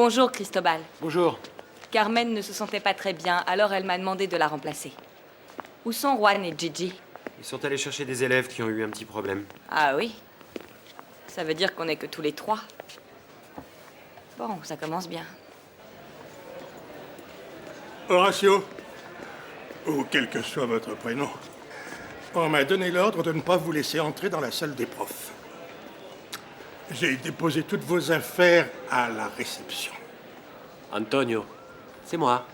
Bonjour, Cristobal. Bonjour. Carmen ne se sentait pas très bien, alors elle m'a demandé de la remplacer. Où sont Juan et Gigi? Ils sont allés chercher des élèves qui ont eu un petit problème. Ah oui? Ça veut dire qu'on n'est que tous les trois. Bon, ça commence bien. Horatio, ou quel que soit votre prénom, on m'a donné l'ordre de ne pas vous laisser entrer dans la salle des profs. J'ai déposé toutes vos affaires à la réception. Antonio, c'est moi.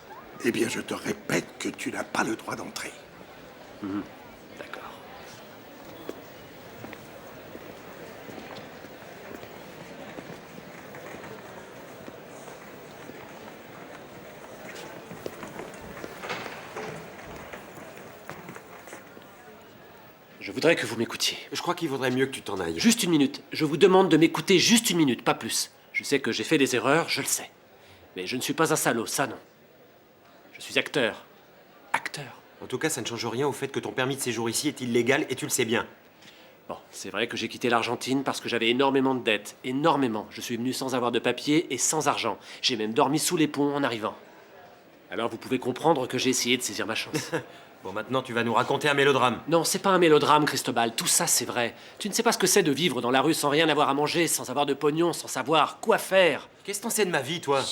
Eh bien, je te répète que tu n'as pas le droit d'entrer. D'accord. Je voudrais que vous m'écoutiez. Je crois qu'il vaudrait mieux que tu t'en ailles. Juste une minute. Je vous demande de m'écouter juste une minute, pas plus. Je sais que j'ai fait des erreurs, je le sais. Mais je ne suis pas un salaud, ça non. Je suis acteur. Acteur. En tout cas, ça ne change rien au fait que ton permis de séjour ici est illégal et tu le sais bien. Bon, c'est vrai que j'ai quitté l'Argentine parce que j'avais énormément de dettes. Énormément. Je suis venu sans avoir de papier et sans argent. J'ai même dormi sous les ponts en arrivant. Alors vous pouvez comprendre que j'ai essayé de saisir ma chance. Bon, maintenant tu vas nous raconter un mélodrame. Non, c'est pas un mélodrame, Cristobal. Tout ça, c'est vrai. Tu ne sais pas ce que c'est de vivre dans la rue sans rien avoir à manger, sans avoir de pognon, sans savoir quoi faire. Qu'est-ce que t'en sais de ma vie, toi?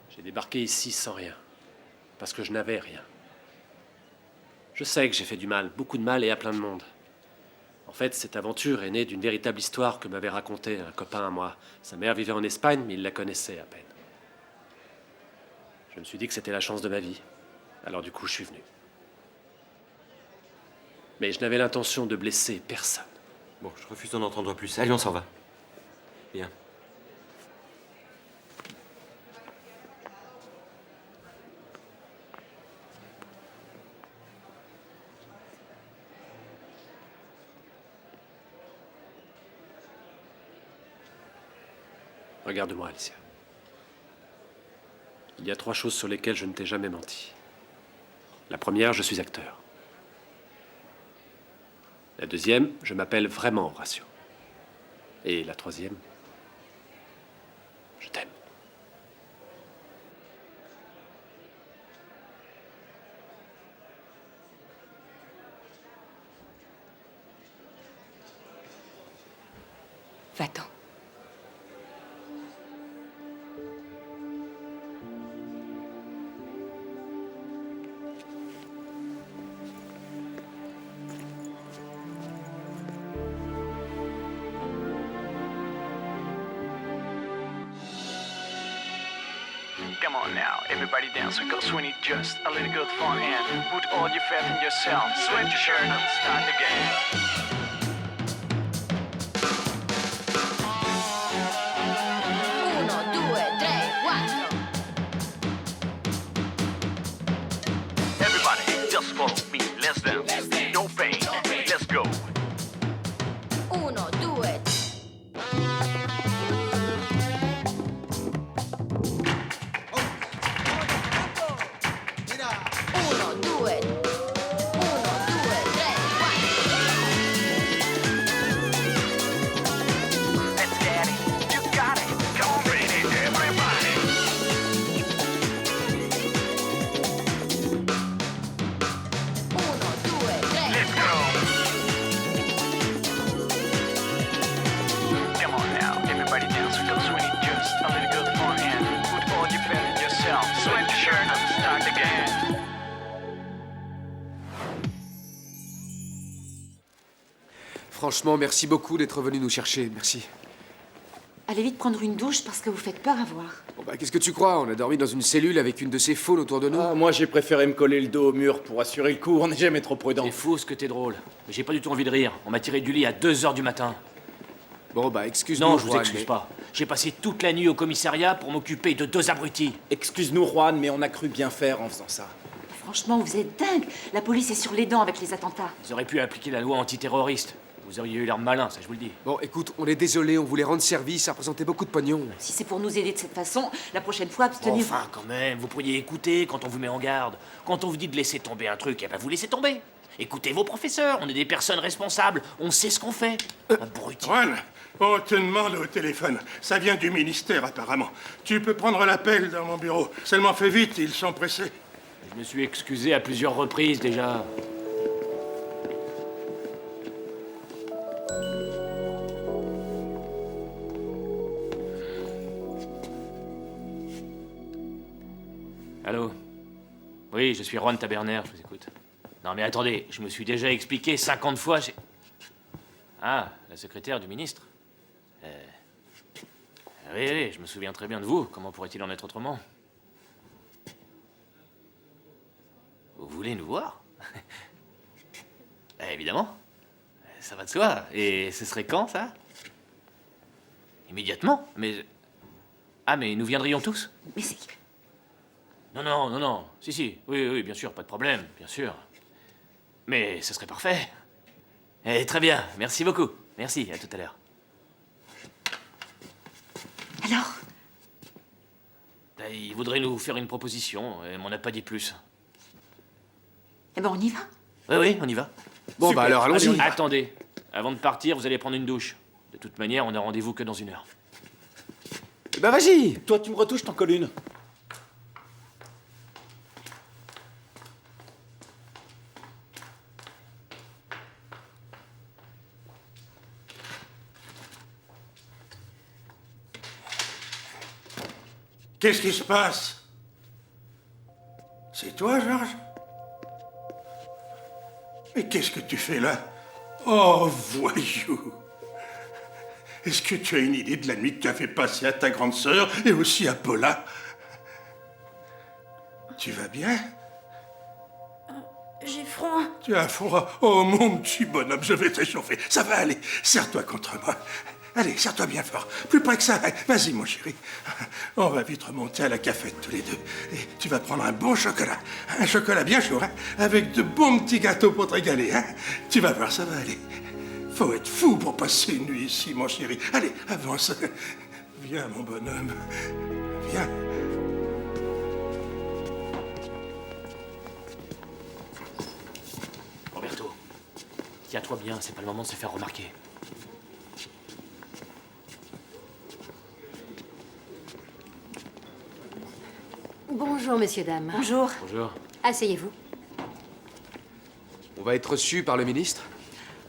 J'ai débarqué ici sans rien. Parce que je n'avais rien. Je sais que j'ai fait du mal, beaucoup de mal et à plein de monde. En fait, cette aventure est née d'une véritable histoire que m'avait racontée un copain à moi. Sa mère vivait en Espagne, mais il la connaissait à peine. Je me suis dit que c'était la chance de ma vie. Alors du coup, je suis venu. Mais je n'avais l'intention de blesser personne. Bon, je refuse d'en entendre plus. Allez, on s'en va. Bien. Regarde-moi, Alicia. Il y a 3 choses sur lesquelles je ne t'ai jamais menti. La première, je suis acteur. La deuxième, je m'appelle vraiment Horatio. Et la troisième, je t'aime. Va-t'en. Come on now, everybody dance, because we need just a little good fun and put all your faith in yourself. Sweat your shirt and start again. Uno, due, tre, quattro. Everybody, just follow me, let's dance. No pain, let's go. Uno, due. Uno, due. Uno, due, tre, Let's get it, you got it. Come on, ready, everybody. uno, due, tre. Let's go. Come on now, everybody dance, because we need just a little good fun and put all your faith in yourself. Sweat your shirt and start again. Franchement, merci beaucoup d'être venu nous chercher. Merci. Allez vite prendre une douche parce que vous faites peur à voir. Bon bah, qu'est-ce que tu crois? On a dormi dans une cellule avec une de ces faunes autour de nous. Ah, moi, j'ai préféré me coller le dos au mur pour assurer le coup. On n'est jamais trop prudent. C'est faux ce que t'es drôle. Mais j'ai pas du tout envie de rire. On m'a tiré du lit à 2h du matin. Bon bah, excuse-nous. Non, je vous Juan, excuse mais- pas. J'ai passé toute la nuit au commissariat pour m'occuper de 2 abrutis. Excuse-nous, Juan, mais on a cru bien faire en faisant ça. Franchement, vous êtes dingue. La police est sur les dents avec les attentats. Ils auraient pu appliquer la loi antiterroriste. Vous auriez eu l'air malin, ça je vous le dis. Bon, écoute, on est désolé, on voulait rendre service, ça représentait beaucoup de pognon. Si c'est pour nous aider de cette façon, la prochaine fois, abstenez-vous. Enfin, quand même, vous pourriez écouter quand on vous met en garde. Quand on vous dit de laisser tomber un truc, eh ben vous laissez tomber. Écoutez vos professeurs, on est des personnes responsables, on sait ce qu'on fait. Abrutis. Juan, On te demande au téléphone. Ça vient du ministère, apparemment. Tu peux prendre l'appel dans mon bureau. Seulement fais vite, ils sont pressés. Je me suis excusé à plusieurs reprises déjà. Allô? Oui, je suis Juan Taberner, je vous écoute. Non mais attendez, je me suis déjà expliqué 50 fois, Ah, la secrétaire du ministre? Oui, oui, je me souviens très bien de vous. Comment pourrait-il en être autrement? Vous voulez nous voir? Évidemment. Ça va de soi. Et ce serait quand, ça? Immédiatement. Mais... Ah, mais nous viendrions tous? Mais c'est... Non, non, non, non. Si, si. Oui, oui, bien sûr, pas de problème, bien sûr. Mais ce serait parfait. Très bien, merci beaucoup. Merci, à tout à l'heure. Alors? Il voudrait nous faire une proposition, et m'en a pas dit plus. Eh ben, on y va. Oui, oui, on y va. Bon, Super. bah alors, allons-y. Allez, Attendez, avant de partir, vous allez prendre une douche. De toute manière, on a rendez-vous que dans 1 heure. Bah vas-y, toi tu me retouches, t'en colles une. Qu'est-ce qui se passe? C'est toi, Georges? Mais qu'est-ce que tu fais là? Oh, voyou! Est-ce que tu as une idée de la nuit que tu as fait passer à ta grande sœur et aussi à Paula? Tu vas bien? J'ai froid. Tu as froid? Oh, mon petit bonhomme, je vais t'échauffer. Ça va aller. Serre-toi contre moi. Allez, serre-toi bien fort. Plus près que ça. Vas-y, mon chéri. On va vite remonter à la cafette tous les deux. Et tu vas prendre un bon chocolat. Un chocolat bien chaud, hein, avec de bons petits gâteaux pour te régaler. Hein. Tu vas voir, ça va aller. Faut être fou pour passer une nuit ici, mon chéri. Allez, avance. Viens, mon bonhomme. Viens. Roberto, tiens-toi bien, c'est pas le moment de se faire remarquer. Bonjour, messieurs, dames. Bonjour. Bonjour. Asseyez-vous. On va être reçu par le ministre?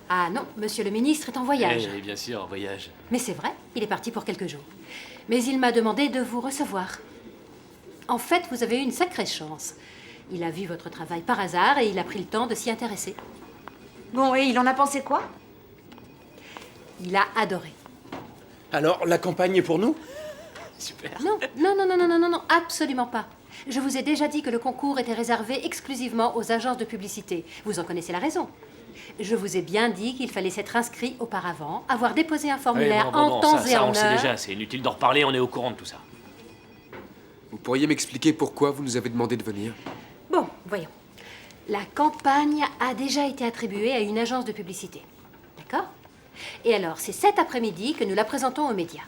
Ah non, monsieur le ministre est en voyage. Eh, bien sûr, en voyage. Mais c'est vrai, il est parti pour quelques jours. Mais il m'a demandé de vous recevoir. En fait, vous avez eu une sacrée chance. Il a vu votre travail par hasard et il a pris le temps de s'y intéresser. Bon, et il en a pensé quoi? Il a adoré. Alors, la campagne est pour nous? Super. Non, non, non, non, non, non, non, non, absolument pas. Je vous ai déjà dit que le concours était réservé exclusivement aux agences de publicité. Vous en connaissez la raison. Je vous ai bien dit qu'il fallait s'être inscrit auparavant, avoir déposé un formulaire en temps et ça, en on sait heure. déjà, c'est inutile d'en reparler, on est au courant de tout ça. Vous pourriez m'expliquer pourquoi vous nous avez demandé de venir? Bon, voyons. La campagne a déjà été attribuée à une agence de publicité. D'accord? Et alors, c'est cet après-midi que nous la présentons aux médias.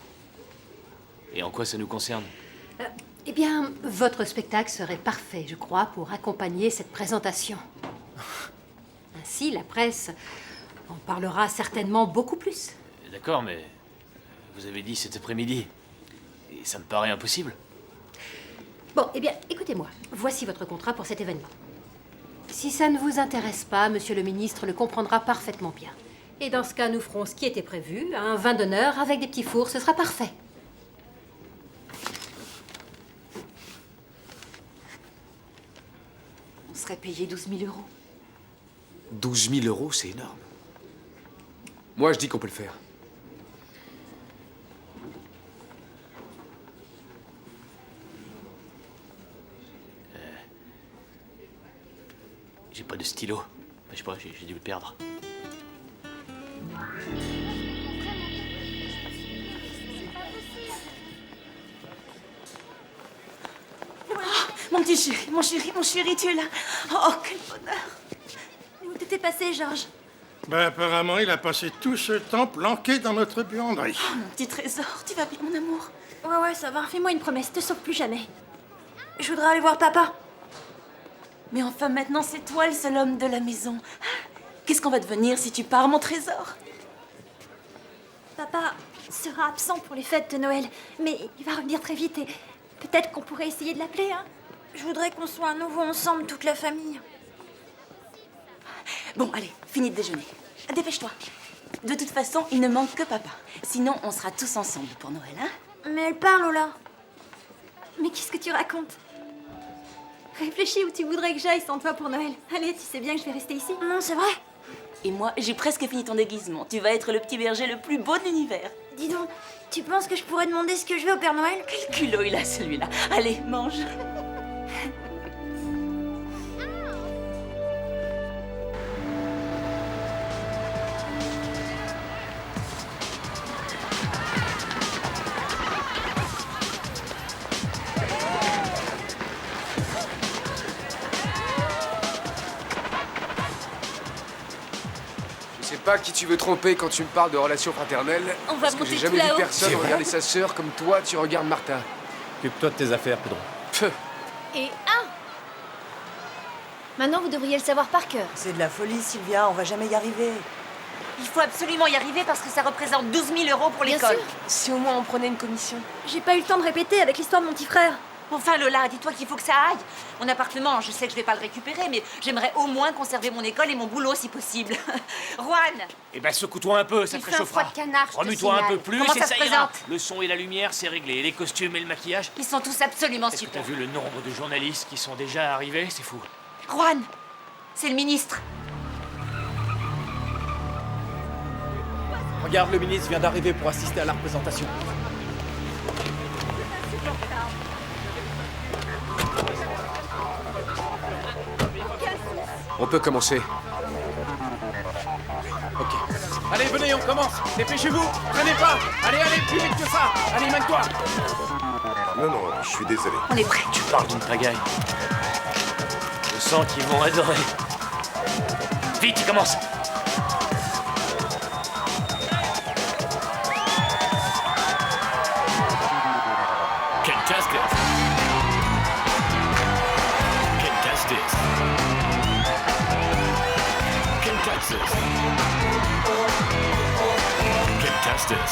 Et en quoi ça nous concerne? Eh bien, votre spectacle serait parfait, je crois, pour accompagner cette présentation. Ainsi, la presse en parlera certainement beaucoup plus. D'accord, mais vous avez dit cet après-midi. Et ça me paraît impossible. Bon, eh bien, écoutez-moi. Voici votre contrat pour cet événement. Si ça ne vous intéresse pas, monsieur le ministre le comprendra parfaitement bien. Et dans ce cas, nous ferons ce qui était prévu, un vin d'honneur avec des petits fours, ce sera parfait. On serait payé 12 000 euros. 12 000 euros, c'est énorme. Moi, je dis qu'on peut le faire. J'ai pas de stylo. Enfin, je sais pas, j'ai dû le perdre. Mon chéri, tu es là. Oh, quel bonheur. Où t'étais passé, Georges? Ben, apparemment, il a passé tout ce temps planqué dans notre buanderie. Oh, mon petit trésor, tu vas bien, mon amour? Ouais, ça va. Fais-moi une promesse, te sauve plus jamais. Je voudrais aller voir papa. Mais enfin, maintenant, c'est toi le seul homme de la maison. Qu'est-ce qu'on va devenir si tu pars, mon trésor? Papa sera absent pour les fêtes de Noël, mais il va revenir très vite et peut-être qu'on pourrait essayer de l'appeler, hein. Je voudrais qu'on soit à nouveau ensemble, toute la famille. Bon, allez, fini de déjeuner. Dépêche-toi. De toute façon, il ne manque que papa. Sinon, on sera tous ensemble pour Noël, hein? Mais elle parle, Lola. Mais qu'est-ce que tu racontes? Réfléchis où tu voudrais que j'aille sans toi pour Noël. Allez, tu sais bien que je vais rester ici. Non, c'est vrai. Et moi, j'ai presque fini ton déguisement. Tu vas être le petit berger le plus beau de l'univers. Dis donc, tu penses que je pourrais demander ce que je veux au Père Noël? Quel culot il a, celui-là. Allez, mange. Je sais pas qui tu veux tromper quand tu me parles de relations fraternelles. On va parce que monter j'ai tout jamais vu là-haut. personne regarder sa sœur comme toi, tu regardes Martha. Occupe-toi de tes affaires, Pedro. Pfff. Et un. Maintenant, vous devriez le savoir par cœur. C'est de la folie, Sylvia, on va jamais y arriver. Il faut absolument y arriver parce que ça représente 12 000 euros pour Bien l'école. sûr. Si au moins on prenait une commission. J'ai pas eu le temps de répéter avec l'histoire de mon petit frère. Enfin, Lola, dis-toi qu'il faut que ça aille. Mon appartement, je sais que je vais pas le récupérer, mais j'aimerais au moins conserver mon école et mon boulot si possible. Juan! Eh ben, secoue-toi un peu, ça Il te fait un réchauffera. froid de canard, je te Remue-toi un signale. peu plus Comment et ça se ira. présente? Le son et la lumière, c'est réglé. Les costumes et le maquillage. Ils sont tous absolument Est-ce que t'as super. vu le nombre de journalistes qui sont déjà arrivés? C'est fou. Juan! C'est le ministre. Regarde, le ministre vient d'arriver pour assister à la représentation. On peut commencer. Ok. Allez, venez, on commence. Dépêchez-vous. Prenez pas. Allez, allez, plus vite que ça. Allez, mène-toi. Non, non, je suis désolé. On est prêts. Tu parles d'une pagaille. Je sens qu'ils vont adorer. Vite, il commence. Contested. Contested. Contested. Contested.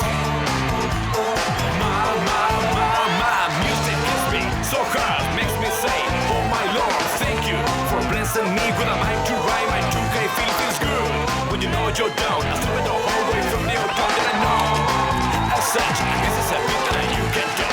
My music hits me so hard, makes me say, oh my Lord, thank you for blessing me with a mind to rhyme. My 2K feels good when you know you're down. I stop in the hallway from the old town that I know. As such, this is a beat that you can touch.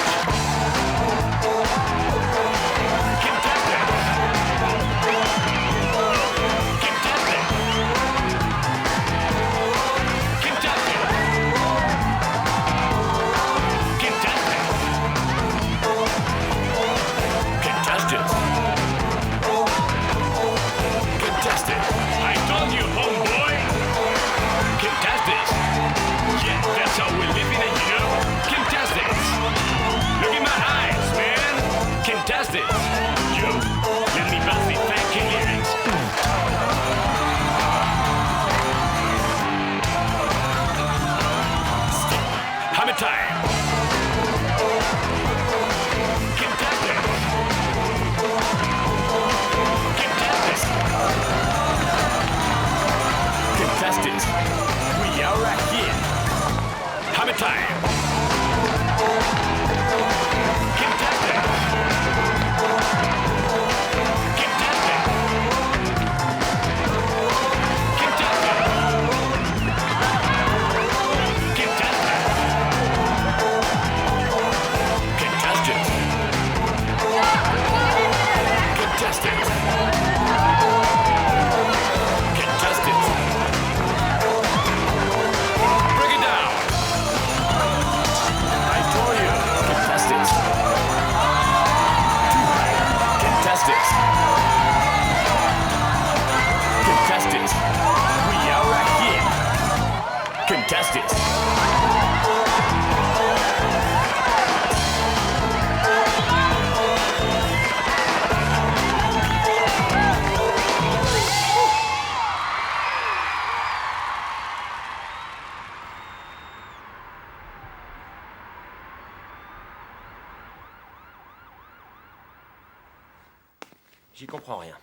J'y comprends rien.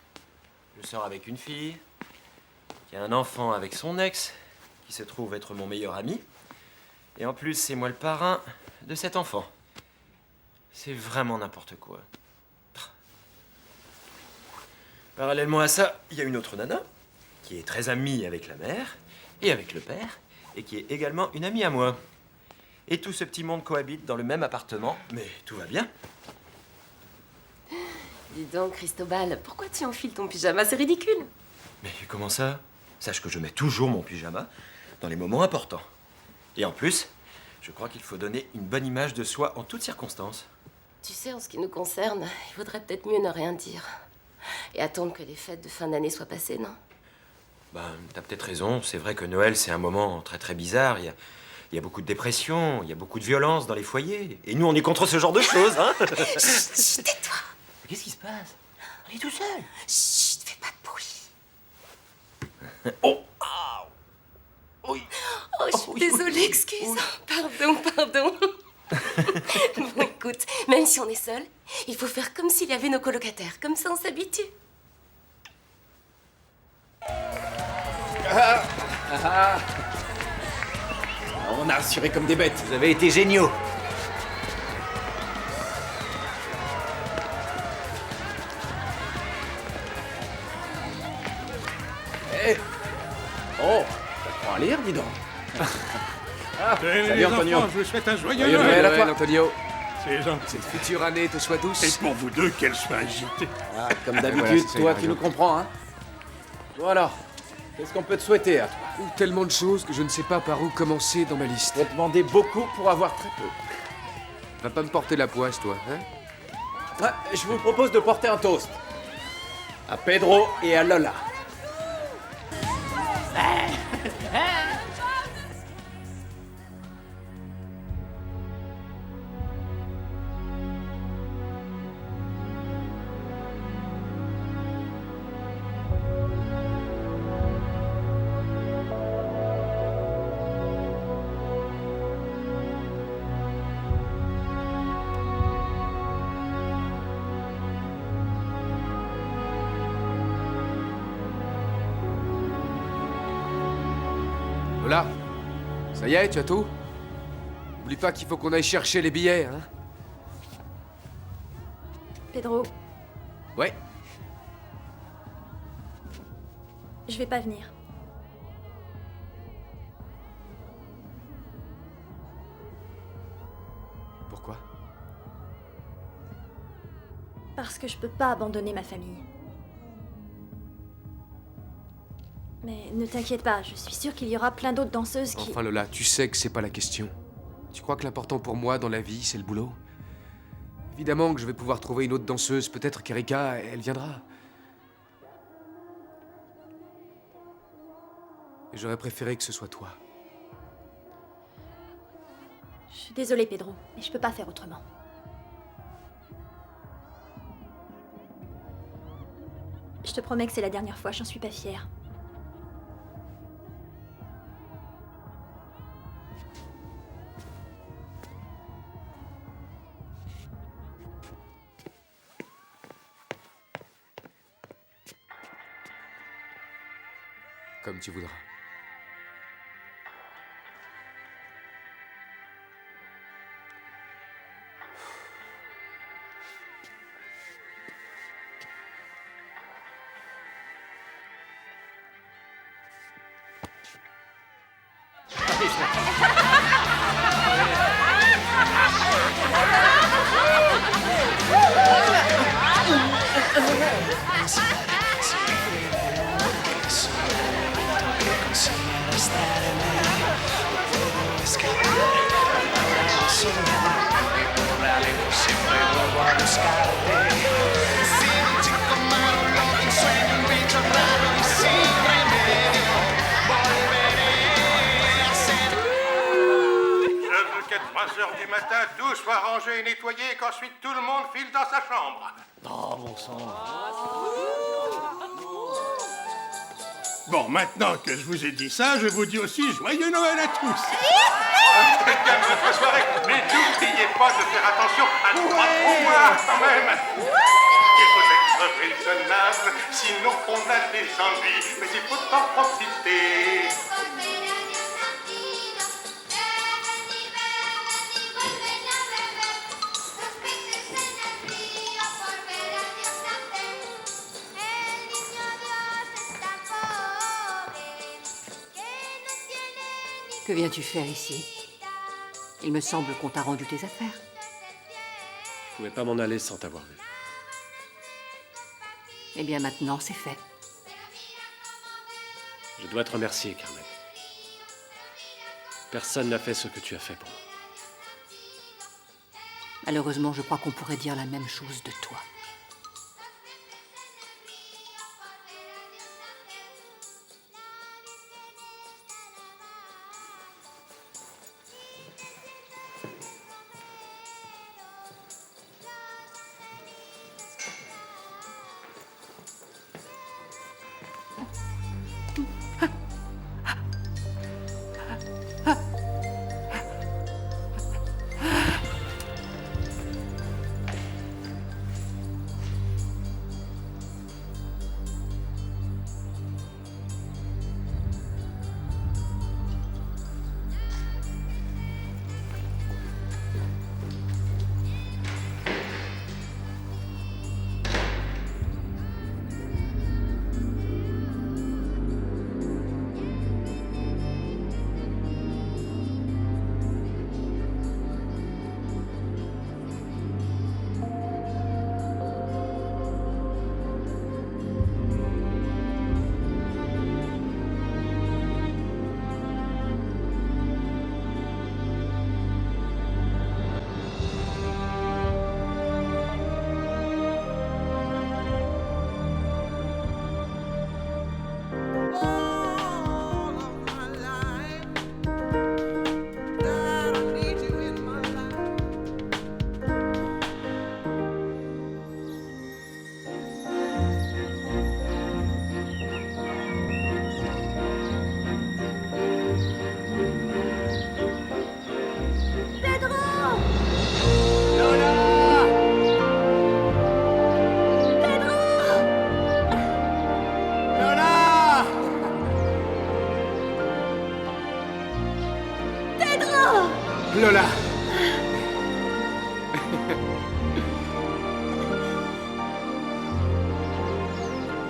Je sors avec une fille, qui a un enfant avec son ex, qui se trouve être mon meilleur ami, Et en plus, c'est moi le parrain de cet enfant. C'est vraiment n'importe quoi. Parallèlement à ça, il y a une autre nana qui est très amie avec la mère et avec le père et qui est également une amie à moi. Et tout ce petit monde cohabite dans le même appartement, mais tout va bien. Dis donc, Cristobal, pourquoi tu enfiles ton pyjama? C'est ridicule. Mais comment ça? Sache que je mets toujours mon pyjama dans les moments importants. Et en plus, je crois qu'il faut donner une bonne image de soi en toutes circonstances. Tu sais, en ce qui nous concerne, il vaudrait peut-être mieux ne rien dire. Et attendre que les fêtes de fin d'année soient passées, non? Ben, t'as peut-être raison. C'est vrai que Noël, c'est un moment très très bizarre. Il y a beaucoup de dépression, il y a beaucoup de violence dans les foyers. Et nous, on est contre ce genre de choses, hein? Chut, tais-toi. Qu'est-ce qui se passe? On est tout seul. Chut, fais pas de bruit. Oh! Ah! Oui! Oh, je suis désolée, excuse. Oui. Pardon. Bon, écoute, même si on est seul, il faut faire comme s'il y avait nos colocataires. Comme ça, on s'habitue. On a assuré comme des bêtes. Vous avez été géniaux. Eh oh, ça prend à lire, dis donc. Salut Salut, les Antonio. enfants, je vous souhaite un joyeux Joyeux Noël. Noël à toi, Antonio. C'est gentil. Cette future année te soit douce. Et pour vous deux, qu'elle soit agitée. Ah, comme Voilà, d'habitude, c'est ça, toi, il a tu nous raison. comprends, hein. Bon alors, qu'est-ce qu'on peut te souhaiter, à toi? Tellement de choses que je ne sais pas par où commencer dans ma liste. Je vais te demander beaucoup pour avoir très peu. Va pas me porter la poisse, toi, hein? Ouais, je vous propose de porter un toast. À Pedro et à Lola. Lola, ça y est, tu as tout? N'oublie pas qu'il faut qu'on aille chercher les billets, hein? Pedro, Ouais. je vais pas venir. Pourquoi? Parce que je peux pas abandonner ma famille. Mais ne t'inquiète pas, je suis sûre qu'il y aura plein d'autres danseuses qui... Enfin, Lola, tu sais que c'est pas la question. Tu crois que l'important pour moi dans la vie, c'est le boulot? Évidemment que je vais pouvoir trouver une autre danseuse, peut-être qu'Erika, elle viendra. Et j'aurais préféré que ce soit toi. Je suis désolée, Pedro, mais je peux pas faire autrement. Je te promets que c'est la dernière fois, j'en suis pas fière. Comme tu voudras. Je veux qu'à 3 heures du matin, tout soit rangé et nettoyé et qu'ensuite tout le monde file dans sa chambre. Oh, bon sang. Bon, maintenant que je vous ai dit ça, je vous dis aussi joyeux Noël à tous. Faites gaffe votre soirée, mais n'oubliez pas de faire attention à ne pas trop boire quand même. Il faut être raisonnable, sinon on a des ennuis, mais il faut en profiter. Que viens-tu faire ici? Il me semble qu'on t'a rendu tes affaires. Je pouvais pas m'en aller sans t'avoir vu. Eh bien maintenant, c'est fait. Je dois te remercier, Carmen. Personne n'a fait ce que tu as fait pour moi. Malheureusement, je crois qu'on pourrait dire la même chose de toi. Lola!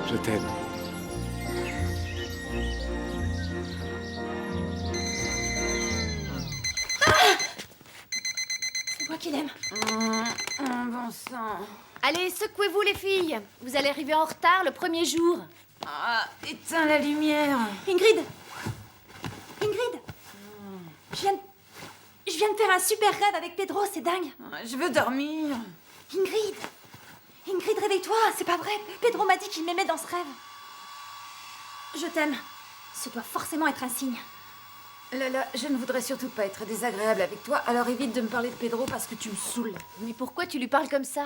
Je t'aime. C'est moi qui l'aime. Bon sang. Allez, secouez-vous les filles. Vous allez arriver en retard le premier jour. Ah, éteins la lumière. Ingrid! Ingrid! Je viens de faire un super rêve avec Pedro, c'est dingue. Je veux dormir. Ingrid! Ingrid, réveille-toi, c'est pas vrai. Pedro m'a dit qu'il m'aimait dans ce rêve. Je t'aime. Ce doit forcément être un signe. Lola, je ne voudrais surtout pas être désagréable avec toi, alors évite de me parler de Pedro parce que tu me saoules. Mais pourquoi tu lui parles comme ça?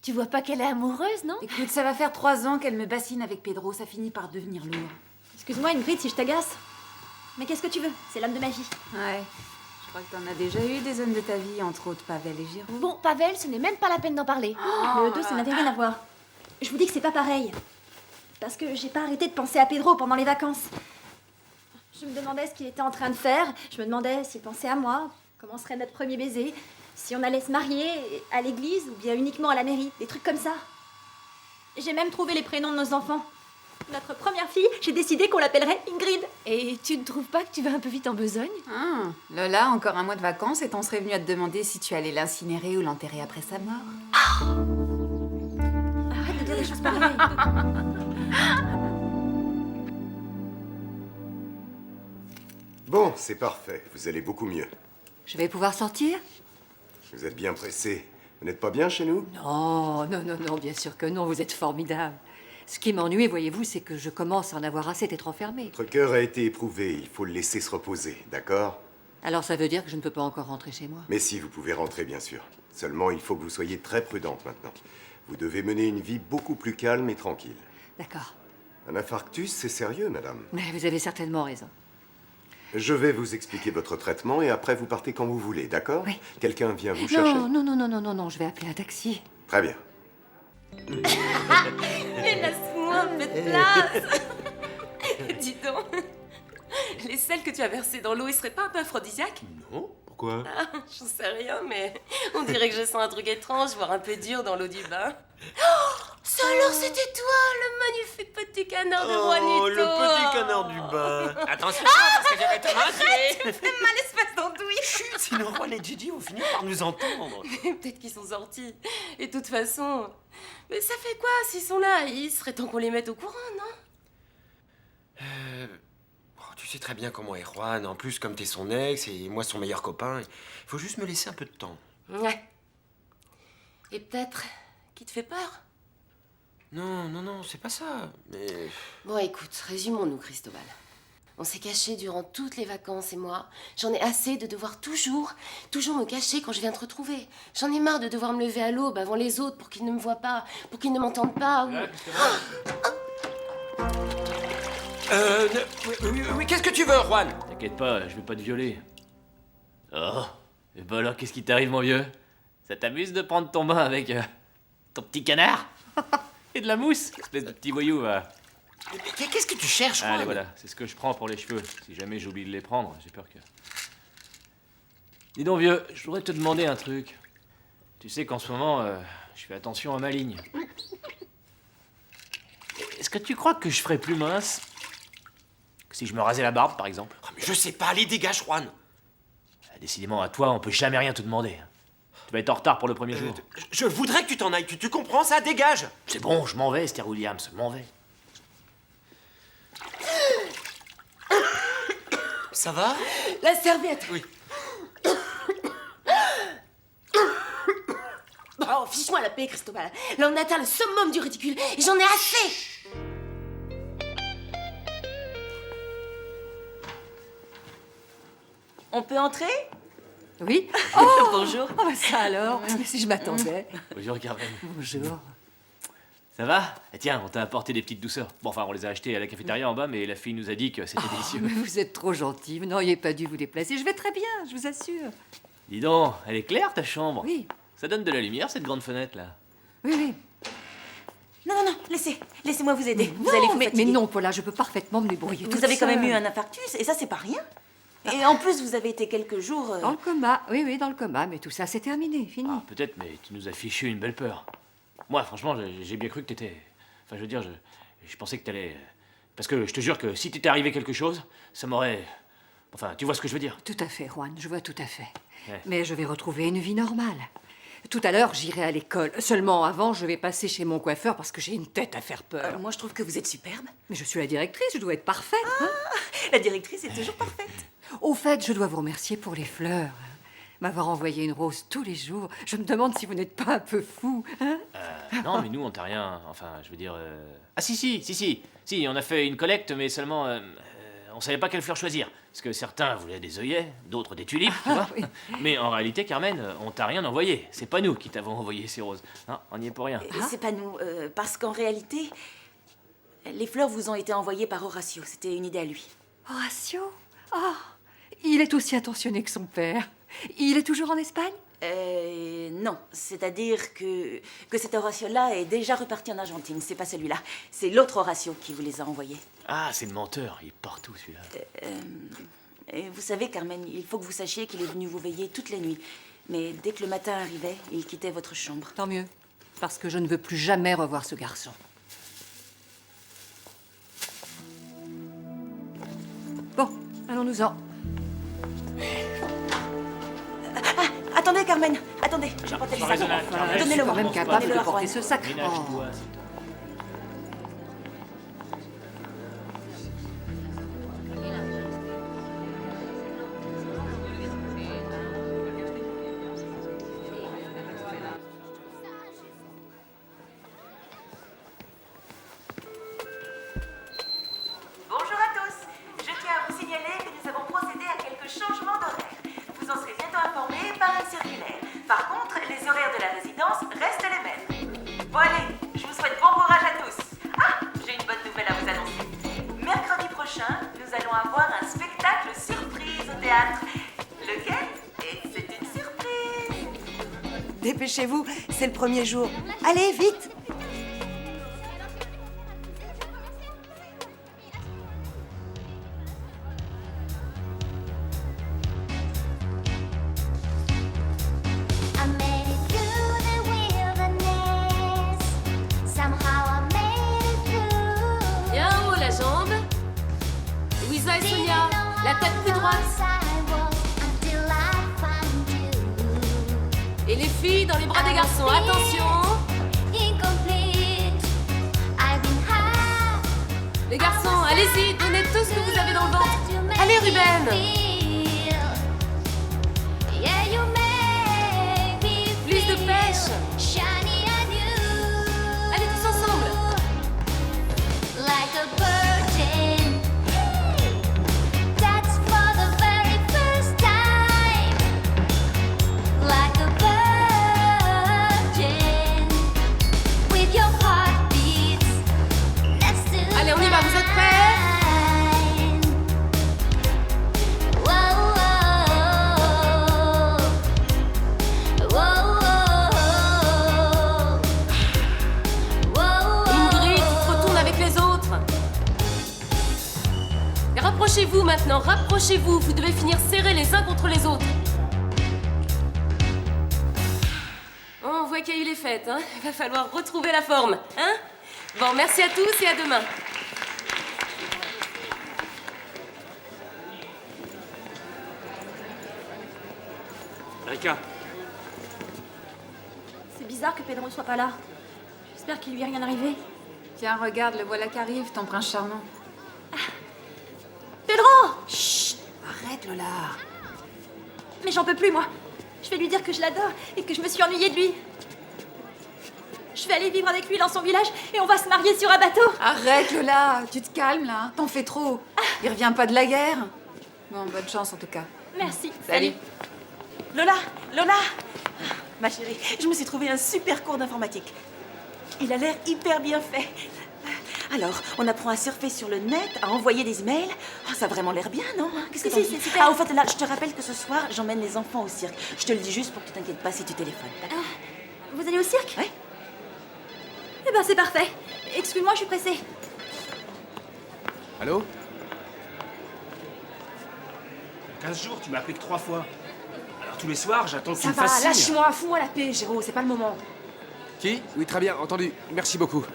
Tu vois pas qu'elle est amoureuse, non? Écoute, ça va faire 3 ans qu'elle me bassine avec Pedro, ça finit par devenir lourd. Excuse-moi, Ingrid, si je t'agace. Mais qu'est-ce que tu veux? C'est l'homme de ma vie. Ouais. Je crois que t'en as déjà eu des hommes de ta vie, entre autres Pavel et Giraud. Bon, Pavel, ce n'est même pas la peine d'en parler. Mais eux deux, ça n'avait rien à voir. Je vous dis que c'est pas pareil. Parce que j'ai pas arrêté de penser à Pedro pendant les vacances. Je me demandais ce qu'il était en train de faire. Je me demandais s'il pensait à moi. Comment serait notre premier baiser. Si on allait se marier à l'église ou bien uniquement à la mairie. Des trucs comme ça. J'ai même trouvé les prénoms de nos enfants. Notre première fille, j'ai décidé qu'on l'appellerait Ingrid. Et tu ne trouves pas que tu vas un peu vite en besogne? Lola, encore un mois de vacances et t'en serais venue à te demander si tu allais l'incinérer ou l'enterrer après sa mort. Arrête de dire des choses pareilles. Bon, c'est parfait. Vous allez beaucoup mieux. Je vais pouvoir sortir? Vous êtes bien pressé. Vous n'êtes pas bien chez nous? Non, non, non, non, bien sûr que non, vous êtes formidable. Ce qui m'ennuie, voyez-vous, c'est que je commence à en avoir assez d'être enfermée. Votre cœur a été éprouvé. Il faut le laisser se reposer, d'accord? Alors ça veut dire que je ne peux pas encore rentrer chez moi? Mais si, vous pouvez rentrer, bien sûr. Seulement, il faut que vous soyez très prudente maintenant. Vous devez mener une vie beaucoup plus calme et tranquille. D'accord. Un infarctus, c'est sérieux, madame. Mais vous avez certainement raison. Je vais vous expliquer votre traitement et après vous partez quand vous voulez, d'accord? Oui. Quelqu'un vient vous chercher? Non, non, non, non, non, non, non, je vais appeler un taxi. Très bien. Mais laisse-moi me mettre place. Dis donc, les sels que tu as versés dans l'eau, ils seraient pas un peu aphrodisiaques? Non, pourquoi? J'en sais rien, mais on dirait que je sens un truc étrange, voire un peu dur dans l'eau du bain. Oh, Alors c'était toi, le magnifique petit canard de Juanito. Oh, le petit canard du bain. Attention, parce que je vais te manger. Tu me fais mal, espèce d'andouille. Chut, sinon Juan et Gigi vont finir par nous entendre. Peut-être qu'ils sont sortis. Et de toute façon... Mais ça fait quoi s'ils sont là? Il serait temps qu'on les mette au courant, non? Tu sais très bien comment est Juan. En plus, comme t'es son ex et moi son meilleur copain, il faut juste me laisser un peu de temps. Ouais. Et peut-être qu'il te fait peur? Non, c'est pas ça. Mais... Bon, écoute, résumons-nous, Cristobal. On s'est cachés durant toutes les vacances et moi, j'en ai assez de devoir toujours me cacher quand je viens te retrouver. J'en ai marre de devoir me lever à l'aube avant les autres pour qu'ils ne me voient pas, pour qu'ils ne m'entendent pas. Oui, qu'est-ce que tu veux, Juan? T'inquiète pas, je vais pas te violer. Oh, et bah alors, qu'est-ce qui t'arrive, mon vieux? Ça t'amuse de prendre ton bain avec ton petit canard? Et de la mousse, espèce de petit voyou, va. Qu'est-ce que tu cherches, Juan? Allez, voilà, c'est ce que je prends pour les cheveux. Si jamais j'oublie de les prendre, j'ai peur que... Dis donc, vieux, je voudrais te demander un truc. Tu sais qu'en ce moment, je fais attention à ma ligne. Est-ce que tu crois que je ferais plus mince que si je me rasais la barbe, par exemple? Mais je sais pas, allez, dégage, Juan. Décidément, à toi, on peut jamais rien te demander. Tu vas être en retard pour le premier jour. Je voudrais que tu t'en ailles, tu comprends ça? Dégage! C'est bon, je m'en vais, Esther Williams, je m'en vais. Ça va? La serviette. Oui. Oh, fiche-moi la paix, Cristobal. Là, on atteint le summum du ridicule et j'en ai assez. On peut entrer? Oui. Oh bonjour. Oh, ça alors, si je m'attendais. Bonjour, Carmen. Bonjour. Ça va? Tiens, on t'a apporté des petites douceurs. Bon, enfin, on les a achetées à la cafétéria en bas, mais la fille nous a dit que c'était délicieux. Mais vous êtes trop gentil, vous n'auriez pas dû vous déplacer. Je vais très bien, je vous assure. Dis donc, elle est claire, ta chambre? Oui. Ça donne de la lumière, cette grande fenêtre, là. Oui. Non, laissez-moi vous aider. Vous allez vous mais fatiguer. non, Paula, je peux parfaitement me débrouiller. Vous avez quand même eu un infarctus, et ça, c'est pas rien. Et en plus, vous avez été quelques jours... Dans le coma, oui, dans le coma, mais tout ça, c'est terminé, fini. Ah, peut-être, mais tu nous as fichu une belle peur. Moi, franchement, j'ai bien cru que t'étais... Enfin, je veux dire, je pensais que t'allais... Parce que je te jure que si t'était arrivé quelque chose, ça m'aurait... Enfin, tu vois ce que je veux dire? Tout à fait, Juan, je vois tout à fait. Ouais. Mais je vais retrouver une vie normale. Tout à l'heure, j'irai à l'école. Seulement avant, je vais passer chez mon coiffeur parce que j'ai une tête à faire peur. Moi, je trouve que vous êtes superbe. Mais je suis la directrice, je dois être parfaite. Hein. La directrice est toujours parfaite. Au fait, je dois vous remercier pour les fleurs. M'avoir envoyé une rose tous les jours. Je me demande si vous n'êtes pas un peu fou. Hein. Non, mais nous, on t'a rien... Enfin, je veux dire... Ah si, on a fait une collecte, mais seulement... on savait pas quelle fleur choisir. Parce que certains voulaient des œillets, d'autres des tulipes, tu vois. Oui. Mais en réalité, Carmen, on t'a rien envoyé. C'est pas nous qui t'avons envoyé ces roses. Non, on n'y est pour rien. C'est pas nous, parce qu'en réalité, les fleurs vous ont été envoyées par Horacio. C'était une idée à lui. Horacio? Oh, il est aussi attentionné que son père. Il est toujours en Espagne? Non. C'est-à-dire que cet Horacio-là est déjà reparti en Argentine. C'est pas celui-là. C'est l'autre Horacio qui vous les a envoyés. Ah, c'est le menteur. Il est partout, celui-là. Et vous savez, Carmen, il faut que vous sachiez qu'il est venu vous veiller toutes les nuits. Mais dès que le matin arrivait, il quittait votre chambre. Tant mieux, parce que je ne veux plus jamais revoir ce garçon. Bon, allons-nous-en. Attendez, Carmen, attendez. J'ai porté le sac. Je suis quand même capable de porter ce sac. Oh. Bonjour à tous. Je tiens à vous signaler que nous avons procédé à quelques changements d'horaire. Vous en serez bientôt informés par un circulaire. Par contre, les horaires de la résidence restent les mêmes. Bon allez, je vous souhaite bon courage à tous. Ah, j'ai une bonne nouvelle à vous annoncer. Mercredi prochain, nous allons avoir un spectacle surprise au théâtre. Lequel? Et c'est une surprise. Dépêchez-vous, c'est le premier jour. Allez, vite! I made it through the wilderness. Somehow et Sonia, la tête plus droite. Et les filles dans les bras des garçons, attention. Les garçons, allez-y, donnez tout ce que vous avez dans le ventre. Allez, Ruben. Plus de pêche. Allez, tous ensemble. Allez, on y va, vous êtes prêts? Ingrid, tu te retournes avec les autres. Et rapprochez-vous maintenant, rapprochez-vous. Vous devez finir serrés les uns contre les autres. Oh, on voit qu'il y a eu les fêtes, hein. Il va falloir retrouver la forme, hein? Bon, merci à tous et à demain. Erika, C'est bizarre que Pedro ne soit pas là. J'espère qu'il lui est rien arrivé. Tiens, regarde, le voilà qui arrive, ton prince charmant. Pedro! Chut! Arrête, Lola. Mais j'en peux plus, moi. Je vais lui dire que je l'adore et que je me suis ennuyée de lui. Je vais aller vivre avec lui dans son village et on va se marier sur un bateau. Arrête, Lola, tu te calmes, là. T'en fais trop. Il revient pas de la guerre. Bon, bonne chance, en tout cas. Merci. Salut. Lola, ma chérie, je me suis trouvé un super cours d'informatique. Il a l'air hyper bien fait. Alors, on apprend à surfer sur le net, à envoyer des emails. Oh, ça a vraiment l'air bien, non? Qu'est-ce que Si, t'en si, dis? c'est super. Ah, au fait, là, je te rappelle que ce soir, j'emmène les enfants au cirque. Je te le dis juste pour que tu t'inquiètes pas si tu téléphones. D'accord? Vous allez au cirque? Ouais. Eh ben, c'est parfait. Excuse-moi, je suis pressée. Allô? 15 jours, tu m'as appelé que 3 fois. Alors tous les soirs, j'attends que tu Ça me va, fasses signe. lâche-moi, fous-moi la paix, Géraud, c'est pas le moment. Qui? Oui, très bien, entendu. Merci beaucoup.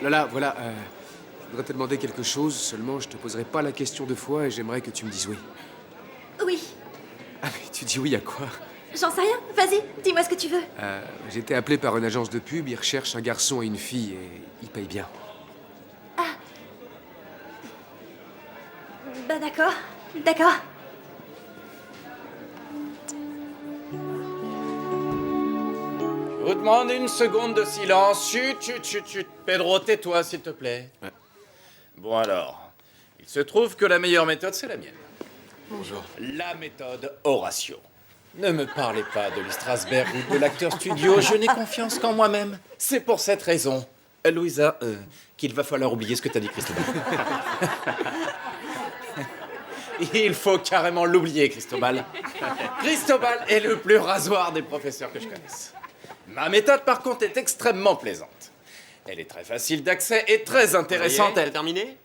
Lola, voilà, je voudrais te demander quelque chose, seulement je te poserai pas la question 2 fois et j'aimerais que tu me dises oui. Oui. Ah, mais tu dis oui à quoi? J'en sais rien. Vas-y, dis-moi ce que tu veux. J'ai été appelé par une agence de pub, ils recherchent un garçon et une fille et ils payent bien. Bah d'accord. D'accord. Je vous demande une seconde de silence. Chut, chut, chut, chut. Pedro, tais-toi, s'il te plaît. Ouais. Bon alors, il se trouve que la meilleure méthode, c'est la mienne. Bonjour. La méthode Horatio. Ne me parlez pas de Lee Strasberg ou de l'acteur studio, je n'ai confiance qu'en moi-même. C'est pour cette raison, Louisa, qu'il va falloir oublier ce que t'as dit, Cristobal. Il faut carrément l'oublier, Cristobal. Cristobal est le plus rasoir des professeurs que je connaisse. Ma méthode, par contre, est extrêmement plaisante. Elle est très facile d'accès et très intéressante. Elle est terminée?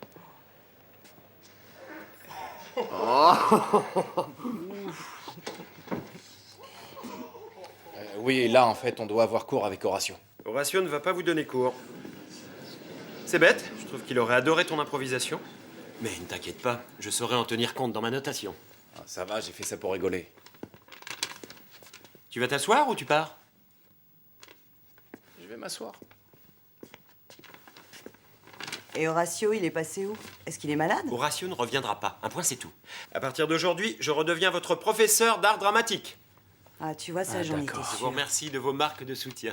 Oui, là, en fait, on doit avoir cours avec Horatio. Horatio ne va pas vous donner cours. C'est bête, je trouve qu'il aurait adoré ton improvisation. Mais ne t'inquiète pas, je saurai en tenir compte dans ma notation. Ah, ça va, j'ai fait ça pour rigoler. Tu vas t'asseoir ou tu pars? Je vais m'asseoir. Et Horatio, il est passé où? Est-ce qu'il est malade? Horatio ne reviendra pas. Un point, c'est tout. À partir d'aujourd'hui, je redeviens votre professeur d'art dramatique. Ah, tu vois, ça, j'en étais Je vous sûre. remercie de vos marques de soutien.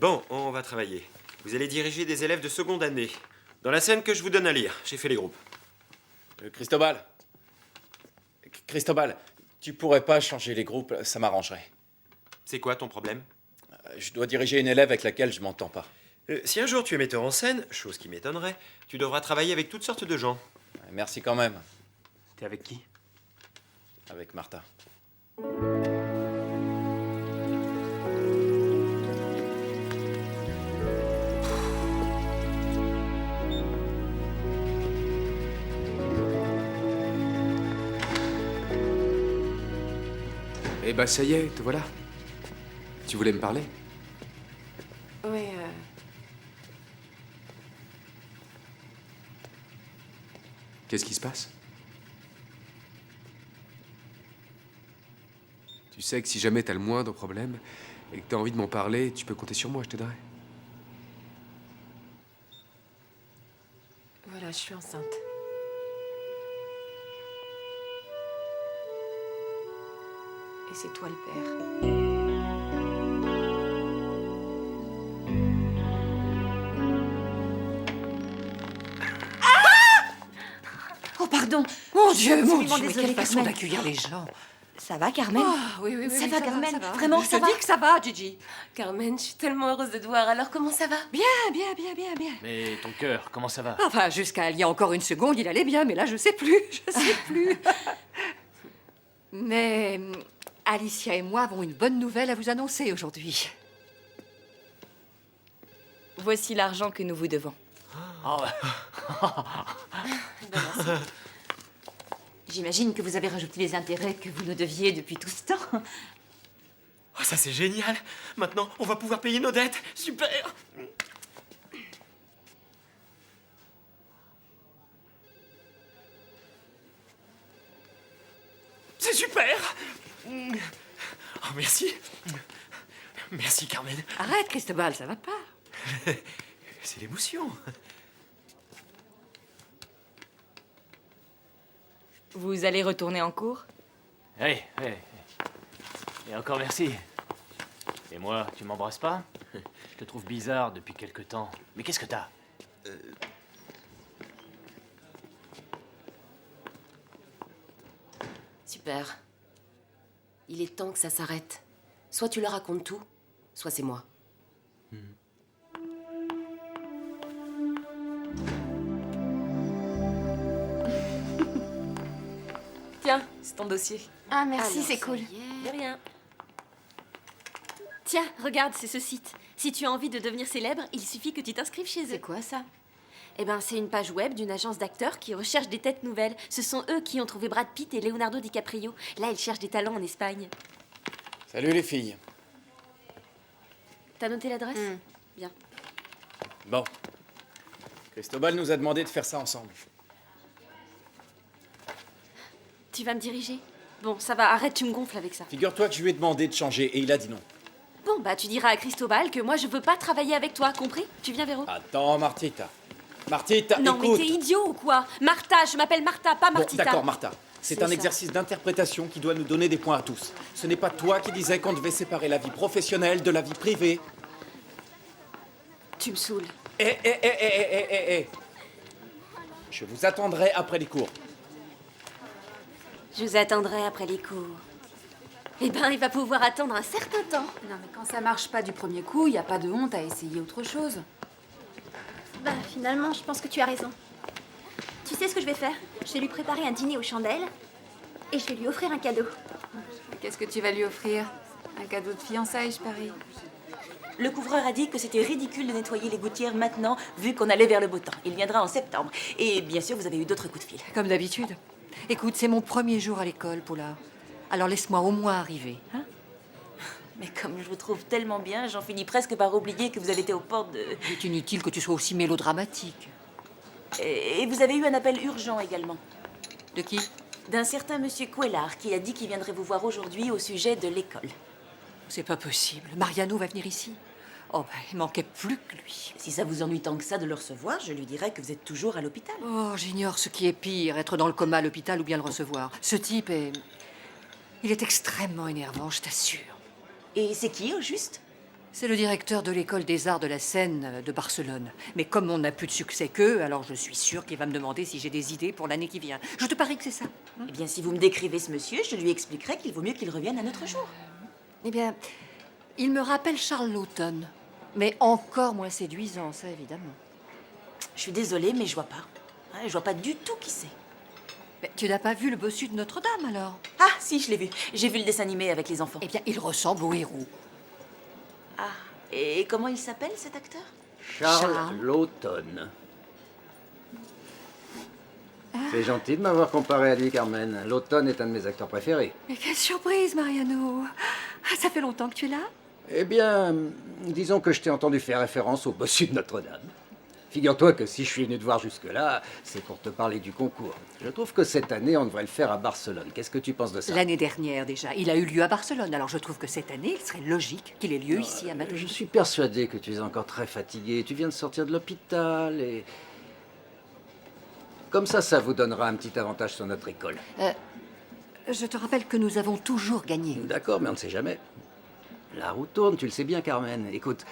Bon, on va travailler. Vous allez diriger des élèves de seconde année. Dans la scène que je vous donne à lire, j'ai fait les groupes. Cristobal. Cristobal, tu pourrais pas changer les groupes, ça m'arrangerait. C'est quoi ton problème? Je dois diriger une élève avec laquelle je m'entends pas. Si un jour tu es metteur en scène, chose qui m'étonnerait, tu devras travailler avec toutes sortes de gens. Merci quand même. T'es avec qui? Avec Martha. Eh ben ça y est, te voilà. Tu voulais me parler? Oui, Qu'est-ce qui se passe? Tu sais que si jamais t'as le moindre problème et que t'as envie de m'en parler, tu peux compter sur moi, je t'aiderai. Voilà, je suis enceinte. Et c'est toi le père. Oh, pardon. Mon Dieu, mon Absolument Dieu, mais désolée, quelle façon Carmen. d'accueillir les gens. Ça va, Carmen? Oui, oui, oui. Ça oui, va, Carmen, ça va. vraiment, je ça te va. dis que ça va, Gigi. Carmen, je suis tellement heureuse de te voir. Alors, comment ça va? Bien, bien, bien, bien, bien. Mais ton cœur, comment ça va? Enfin, jusqu'à il y a encore une seconde, il allait bien, mais là, je sais plus, je sais plus. Mais Alicia et moi avons une bonne nouvelle à vous annoncer aujourd'hui. Voici l'argent que nous vous devons. Oh. J'imagine que vous avez rajouté les intérêts que vous nous deviez depuis tout ce temps. Oh, ça c'est génial. Maintenant, on va pouvoir payer nos dettes. Super. C'est super. Oh, merci. Merci, Carmen. Arrête, Cristobal, ça va pas. C'est l'émotion. Vous allez retourner en cours? Oui, oui. Et encore merci. Et moi, tu m'embrasses pas? Je te trouve bizarre depuis quelque temps. Mais qu'est-ce que t'as? Super. Il est temps que ça s'arrête. Soit tu leur racontes tout, soit c'est moi. Tiens, c'est ton dossier. Ah, merci, Alors, c'est ça cool. y est. De rien. Tiens, regarde, c'est ce site. Si tu as envie de devenir célèbre, il suffit que tu t'inscrives chez eux. C'est quoi ça? Eh ben, c'est une page web d'une agence d'acteurs qui recherche des têtes nouvelles. Ce sont eux qui ont trouvé Brad Pitt et Leonardo DiCaprio. Là, ils cherchent des talents en Espagne. Salut les filles. T'as noté l'adresse? Bien. Bon. Cristobal nous a demandé de faire ça ensemble. Tu vas me diriger? Bon, ça va, arrête, tu me gonfles avec ça. Figure-toi que je lui ai demandé de changer et il a dit non. Bon, bah, tu diras à Cristobal que moi, je veux pas travailler avec toi, compris? Tu viens vers où? Attends, Martita. Martita, Non, écoute. mais t'es idiot ou quoi? Martha, je m'appelle Martha, pas Bon, Martita. d'accord, Martha. C'est C'est un ça. exercice d'interprétation qui doit nous donner des points à tous. Ce n'est pas toi qui disais qu'on devait séparer la vie professionnelle de la vie privée. Tu me saoules. Eh. Je vous attendrai après les cours. Je vous attendrai après les cours. Eh ben, il va pouvoir attendre un certain temps. Non, mais quand ça marche pas du premier coup, y a pas de honte à essayer autre chose. Bah, finalement, je pense que tu as raison. Tu sais ce que je vais faire? Je vais lui préparer un dîner aux chandelles et je vais lui offrir un cadeau. Qu'est-ce que tu vas lui offrir? Un cadeau de fiançailles, je parie. Le couvreur a dit que c'était ridicule de nettoyer les gouttières maintenant, vu qu'on allait vers le beau temps. Il viendra en septembre. Et bien sûr, vous avez eu d'autres coups de fil. Comme d'habitude. Écoute, c'est mon premier jour à l'école, Paula. Alors laisse-moi au moins arriver, hein? Mais comme je vous trouve tellement bien, j'en finis presque par oublier que vous avez été aux portes de... Il est inutile que tu sois aussi mélodramatique. Et vous avez eu un appel urgent également. De qui? D'un certain monsieur Cuellar qui a dit qu'il viendrait vous voir aujourd'hui au sujet de l'école. C'est pas possible. Mariano va venir ici. Oh, ben, il manquait plus que lui. Si ça vous ennuie tant que ça de le recevoir, je lui dirais que vous êtes toujours à l'hôpital. Oh, j'ignore ce qui est pire, être dans le coma à l'hôpital ou bien le recevoir. Ce type est... Il est extrêmement énervant, je t'assure. Et c'est qui, au juste? C'est le directeur de l'école des arts de la scène de Barcelone. Mais comme on n'a plus de succès qu'eux, alors je suis sûre qu'il va me demander si j'ai des idées pour l'année qui vient. Je te parie que c'est ça. Eh bien, si vous me décrivez ce monsieur, je lui expliquerai qu'il vaut mieux qu'il revienne un autre jour. Eh bien, il me rappelle Charles Laughton. Mais encore moins séduisant, ça, évidemment. Je suis désolée, mais je vois pas. Hein, je vois pas du tout qui c'est. Mais tu n'as pas vu le bossu de Notre-Dame, alors? Ah, si, je l'ai vu. J'ai vu le dessin animé avec les enfants. Eh bien, il ressemble au héros. Ah, et comment il s'appelle, cet acteur? Charles Laughton. C'est gentil de m'avoir comparé à lui, Carmen. Laughton est un de mes acteurs préférés. Mais quelle surprise, Mariano! Ça fait longtemps que tu es là? Eh bien, disons que je t'ai entendu faire référence au bossu de Notre-Dame. Figure-toi que si je suis venu te voir jusque-là, c'est pour te parler du concours. Je trouve que cette année, on devrait le faire à Barcelone. Qu'est-ce que tu penses de ça? L'année dernière déjà, il a eu lieu à Barcelone, alors je trouve que cette année, il serait logique qu'il ait lieu ici à Madrid. Je suis persuadé que tu es encore très fatigué. Tu viens de sortir de l'hôpital et... Comme ça vous donnera un petit avantage sur notre école. Je te rappelle que nous avons toujours gagné. D'accord, mais on ne sait jamais. La roue tourne, tu le sais bien, Carmen. Écoute,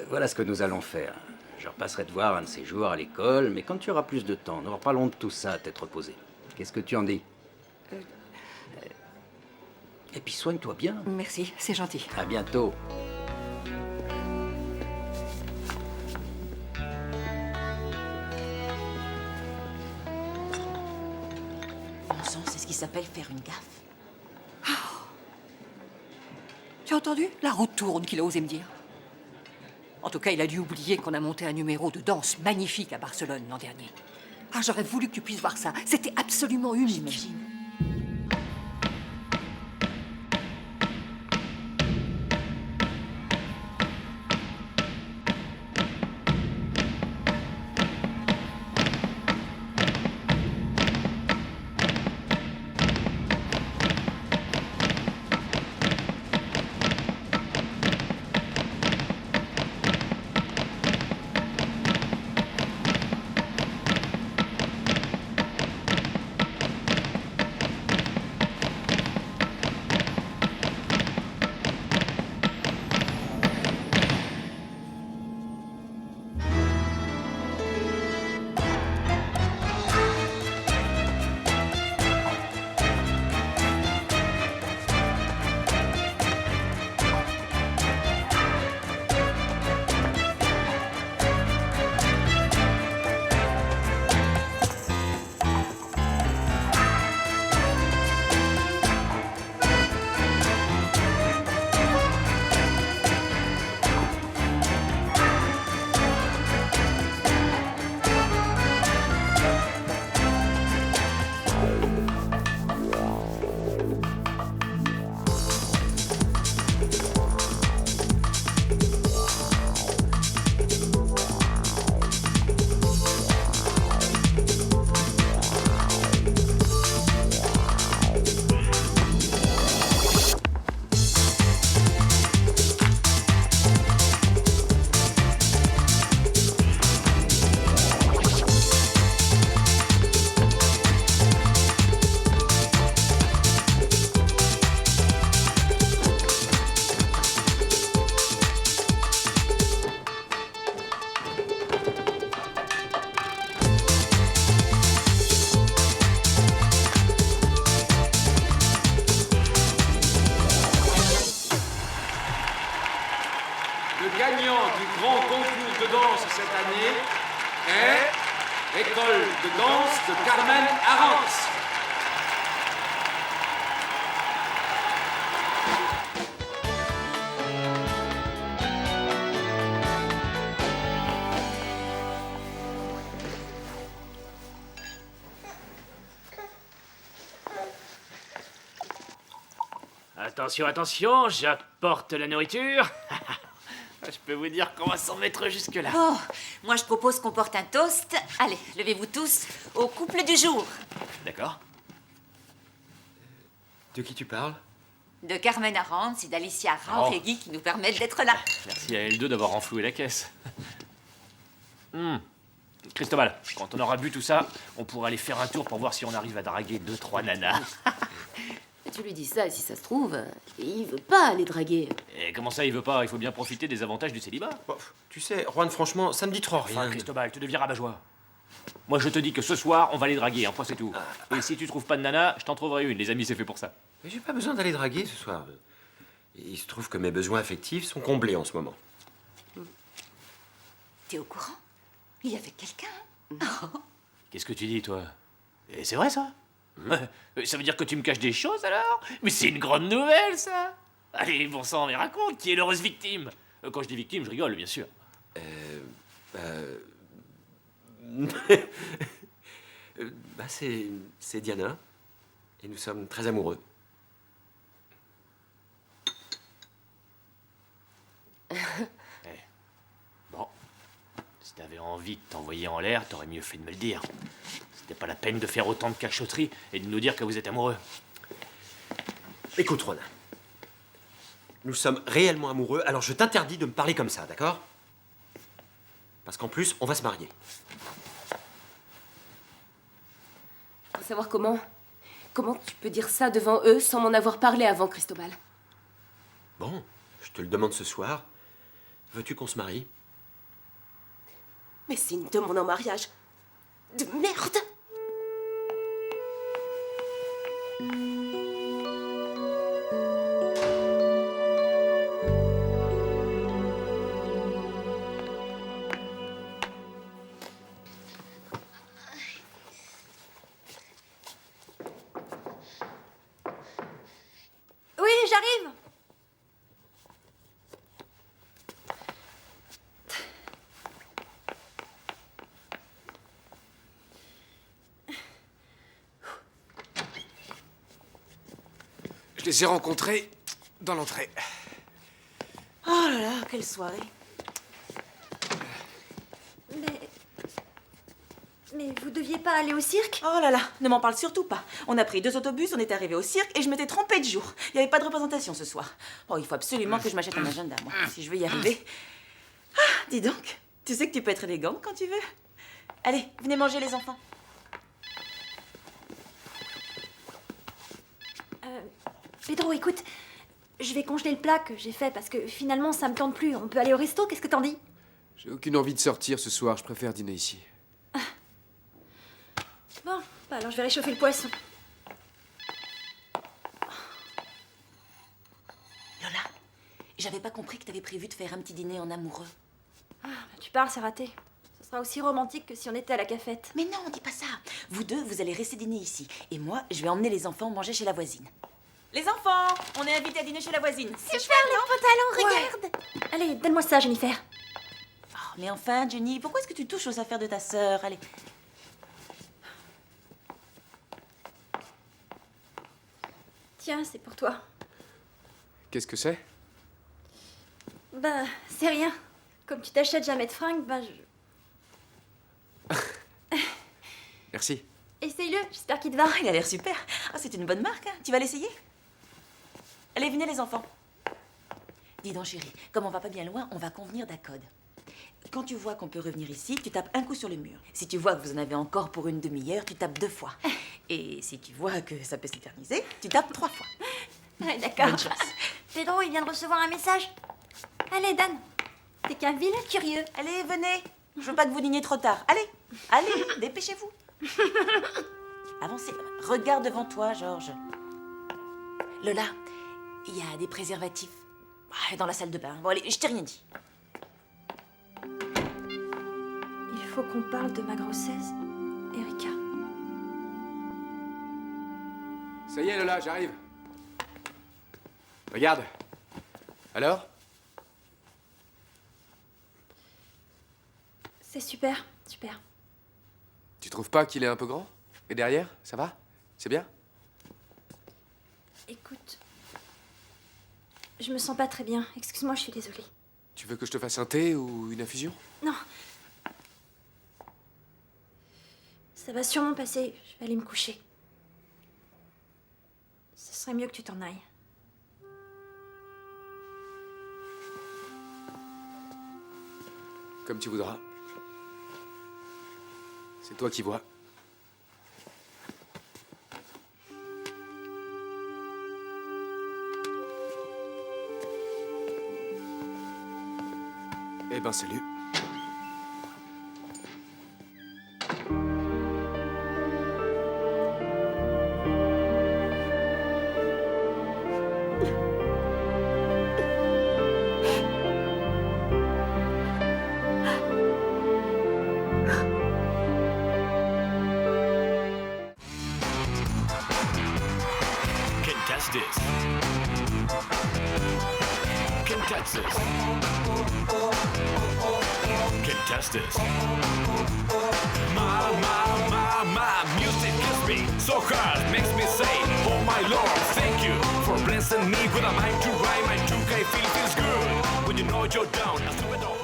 voilà ce que nous allons faire. Je repasserai te voir un de ces jours à l'école, mais quand tu auras plus de temps, nous reparlons de tout ça à tête reposée. Qu'est-ce que tu en dis? Et puis soigne-toi bien. Merci, c'est gentil. À bientôt. Bon sang, c'est ce qui s'appelle faire une gaffe. Tu as entendu? La roue tourne qu'il a osé me dire. En tout cas, il a dû oublier qu'on a monté un numéro de danse magnifique à Barcelone l'an dernier. Ah, j'aurais voulu que tu puisses voir ça. C'était absolument unique. gagnant du grand concours de danse cette année est École de danse de Carmen Arantz. Attention, attention, j'apporte la nourriture. Je peux vous dire qu'on va s'en mettre jusque-là. Bon, moi je propose qu'on porte un toast. Allez, levez-vous tous au couple du jour. D'accord. De qui tu parles? De Carmen Arantz et d'Alicia Ranregui qui nous permettent d'être là. Merci à elle deux d'avoir renfloué la caisse. Cristobal, quand on aura bu tout ça, on pourra aller faire un tour pour voir si on arrive à draguer 2-3 nanas. Tu lui dis ça, et si ça se trouve, il veut pas aller draguer. Et comment ça, il veut pas? Il faut bien profiter des avantages du célibat. Tu sais, Juan, franchement, ça me dit trop rien. Enfin, Cristobal, tu deviens rabat-joie. Moi, je te dis que ce soir, on va les draguer, un point c'est tout. Et si tu trouves pas de nana, je t'en trouverai une. Les amis, c'est fait pour ça. Mais j'ai pas besoin d'aller draguer ce soir. Il se trouve que mes besoins affectifs sont comblés en ce moment. T'es au courant? Il y avait quelqu'un. Qu'est-ce que tu dis, toi? Et c'est vrai, ça? Ça veut dire que tu me caches des choses, alors? Mais c'est une grande nouvelle, ça! Allez, bon sang, mais raconte, qui est l'heureuse victime? Quand je dis victime, je rigole, bien sûr. C'est Diana. Et nous sommes très amoureux. Bon, si t'avais envie de t'envoyer en l'air, t'aurais mieux fait de me le dire. C'était pas la peine de faire autant de cachotterie et de nous dire que vous êtes amoureux. Écoute, Ronan. Nous sommes réellement amoureux, alors je t'interdis de me parler comme ça, d'accord? Parce qu'en plus, on va se marier. Faut savoir comment... Comment tu peux dire ça devant eux sans m'en avoir parlé avant, Cristobal? Bon, je te le demande ce soir. Veux-tu qu'on se marie? Mais c'est une demande en mariage de merde! Oui, j'arrive. Je les ai rencontrés dans l'entrée. Oh là là, quelle soirée. Mais vous deviez pas aller au cirque? Oh là là, ne m'en parle surtout pas. On a pris 2 autobus, on est arrivé au cirque et je m'étais trompée de jour. Il n'y avait pas de représentation ce soir. Oh, il faut absolument que je m'achète un agenda, moi, si je veux y arriver. Ah, dis donc, tu sais que tu peux être élégante quand tu veux. Allez, venez manger les enfants. Pedro, écoute, je vais congeler le plat que j'ai fait parce que finalement ça me tente plus. On peut aller au resto, qu'est-ce que t'en dis? J'ai aucune envie de sortir ce soir, je préfère dîner ici. Bon, bah alors je vais réchauffer le poisson. Lola, j'avais pas compris que t'avais prévu de faire un petit dîner en amoureux. Ah, tu parles, c'est raté. Ce sera aussi romantique que si on était à la cafette. Mais non, dis pas ça. Vous deux, vous allez rester dîner ici. Et moi, je vais emmener les enfants manger chez la voisine. Les enfants, on est invités à dîner chez la voisine. C'est Super, les pantalons, regarde. Allez, donne-moi ça, Jennifer. Oh, mais enfin, Jenny, pourquoi est-ce que tu touches aux affaires de ta sœur? Allez. Tiens, c'est pour toi. Qu'est-ce que c'est? Bah, c'est rien. Comme tu t'achètes jamais de fringues, bah je... Merci. Essaye-le, j'espère qu'il te va. Il a l'air super. Ah, c'est une bonne marque, hein. Tu vas l'essayer? Allez, venez les enfants. Dis donc, chérie, comme on va pas bien loin, on va convenir d'un code. Quand tu vois qu'on peut revenir ici, tu tapes un coup sur le mur. Si tu vois que vous en avez encore pour une demi-heure, tu tapes 2 fois. Et si tu vois que ça peut s'éterniser, tu tapes 3 fois. Ouais, d'accord. Bonne chance. Pedro, il vient de recevoir un message. Allez, Dan. T'es qu'un vilain curieux. Allez, venez. Je veux pas que vous dîniez trop tard. Allez, allez, dépêchez-vous. Avancez. Regarde devant toi, Georges. Lola, il y a des préservatifs dans la salle de bain. Bon, allez, je t'ai rien dit. Il faut qu'on parle de ma grossesse, Erika. Ça y est, Lola, j'arrive. Regarde. Alors? C'est super, super. Tu trouves pas qu'il est un peu grand? Et derrière, ça va? C'est bien? Écoute, je me sens pas très bien. Excuse-moi, je suis désolée. Tu veux que je te fasse un thé ou une infusion? Non. Ça va sûrement passer. Je vais aller me coucher. Ce serait mieux que tu t'en ailles. Comme tu voudras. C'est toi qui vois. Eh ben, salut. Contest this. Contest this. Contest this. My music hits me so hard, makes me say, oh my Lord, thank you for blessing me with a mind to rhyme. My 2K feels good when you know you're down. I